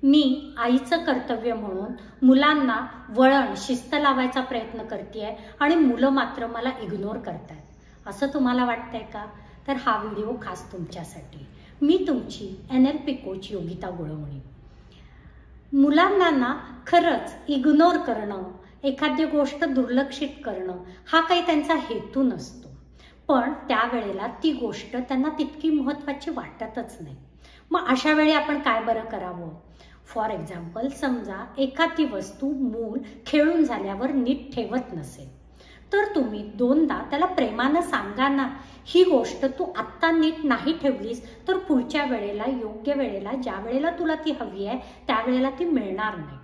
मी आईचं कर्तव्य म्हणून मुलांना वळण शिस्त लावायचा प्रयत्न करतेय आणि मुलं मात्र मला इग्नोर करतात असं तुम्हाला वाटतंय का? तर हा व्हिडिओ खास तुमच्यासाठी. मी तुमची NLP कोच योगिता गुळवणी. मुलांना ना खरंच इग्नोर करणं, एखादी गोष्ट दुर्लक्षित करणं हा काही त्यांचा हेतू नसतो, पण त्यावेळेला ती गोष्ट त्यांना तितकी महत्त्वाची वाटतच नाही. मग अशा वेळी आपण काय बरं करावं? फॉर एक्झाम्पल, समजा एखादी वस्तू मूल खेळून झाल्यावर नीट ठेवत नसेल, तर तुम्ही दोनदा त्याला प्रेमानं सांगा ना, ही गोष्ट तू आत्ता नीट नाही ठेवलीस तर पुढच्या वेळेला, योग्य वेळेला, ज्या वेळेला तुला ती हवी आहे त्यावेळेला ती मिळणार नाही.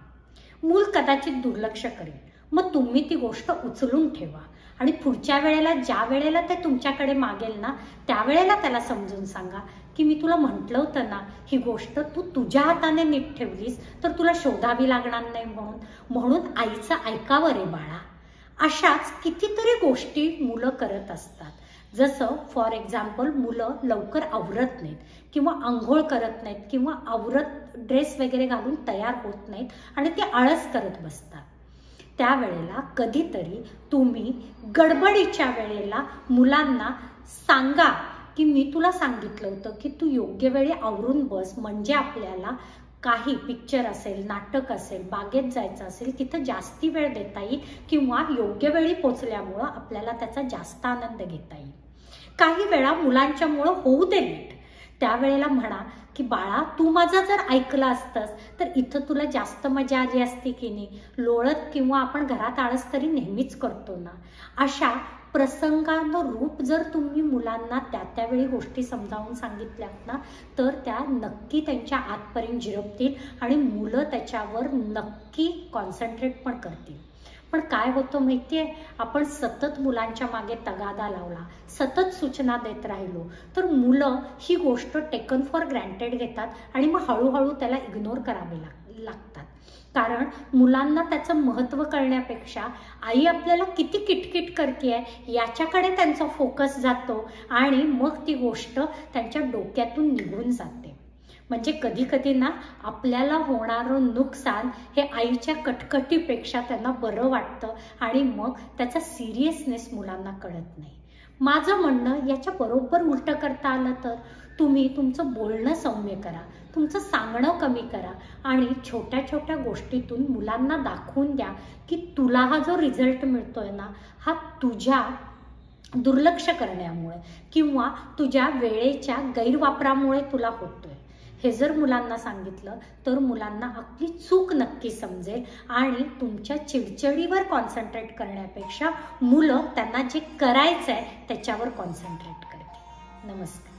मूल कदाचित दुर्लक्ष करेल, मग तुम्ही ती गोष्ट उचलून ठेवा आणि पुढच्या वेळेला, ज्या वेळेला ते तुमच्याकडे मागेल ना, त्यावेळेला त्याला समजून सांगा की मी तुला म्हटलं होतं ना, ही गोष्ट तू तुझ्या हाताने नीट ठेवलीस तर तुला शोधावी लागणार नाही म्हणून आईचं ऐकावं रे बाळा. अशाच कितीतरी गोष्टी मुलं करत असतात. जसं फॉर एक्झाम्पल, मुलं लवकर आवरत नाहीत किंवा आंघोळ करत नाहीत किंवा आवरत ड्रेस वगैरे घालून तयार होत नाहीत आणि ते आळस करत बसतात. त्यावेळेला कधीतरी तुम्ही गडबडीच्या वेळेला मुलांना सांगा की मी तुला सांगितलं होतं की तू योग्य वेळी आवरून बस, म्हणजे आपल्याला काही पिक्चर असेल, नाटक असेल, बागेत जायचं असेल, तिथं जास्ती वेळ देता येईल किंवा योग्य वेळी पोचल्यामुळं आपल्याला त्याचा जास्त आनंद घेता येईल. काही वेळा मुलांच्यामुळं होऊ दे लेट, त्यावेळेला म्हणा की बाळा, तू माझं जर ऐकलं असतंस तर इथं तुला जास्त मजा आली असती की नाही. लोळत किंवा आपण घरात आळस तरी नेहमीच करतो ना. अशा प्रसंगानं रूप जर तुम्ही मुलांना त्यावेळी गोष्टी समजावून सांगितल्यात ना, तर त्या नक्की त्यांच्या आतपर्यंत झिरपतील आणि मुलं त्याच्यावर नक्की कॉन्सन्ट्रेट पण करतील. पण काय होतं माहितीये, आपण सतत मुलांच्या मागे तगादा लावला, सतत सूचना देत राहिलो तर मुलं ही गोष्ट टेकन फॉर ग्रँटेड घेतात आणि मग हळूहळू त्याला इग्नोर करावे लागतात. कारण मुलांना त्याचं महत्त्व कळण्यापेक्षा आई आपल्याला किती किटकिट करतेय याच्याकडे त्यांचा फोकस जातो आणि मग ती गोष्ट त्यांच्या डोक्यातून निघून जाते. म्हणजे कधी कधी ना, आपल्याला होणारं नुकसान हे आईच्या कटकटीपेक्षा त्यांना बरं वाटतं आणि मग त्याचा सिरियसनेस मुलांना कळत नाही. माझं म्हणणं याच्या बरोबर उलटं करता आलं तर तुम्ही तुमचं बोलणं सौम्य करा, तुमचं सांगणं कमी करा आणि छोट्या छोट्या गोष्टीतून मुलांना दाखवून द्या की तुला हा जो रिझल्ट मिळतोय ना, हा तुझ्या दुर्लक्ष करण्यामुळे किंवा तुझ्या वेळेच्या गैरवापरामुळे तुला होतोय. हे जर मुलांना सांगितलं तर मुलांना आपली चूक नक्की समजेल आणि तुमच्या चिडचिडीवर कॉन्सन्ट्रेट करण्यापेक्षा मुलं त्यांना जे करायचंय त्याच्यावर कॉन्सन्ट्रेट करतील. नमस्कार.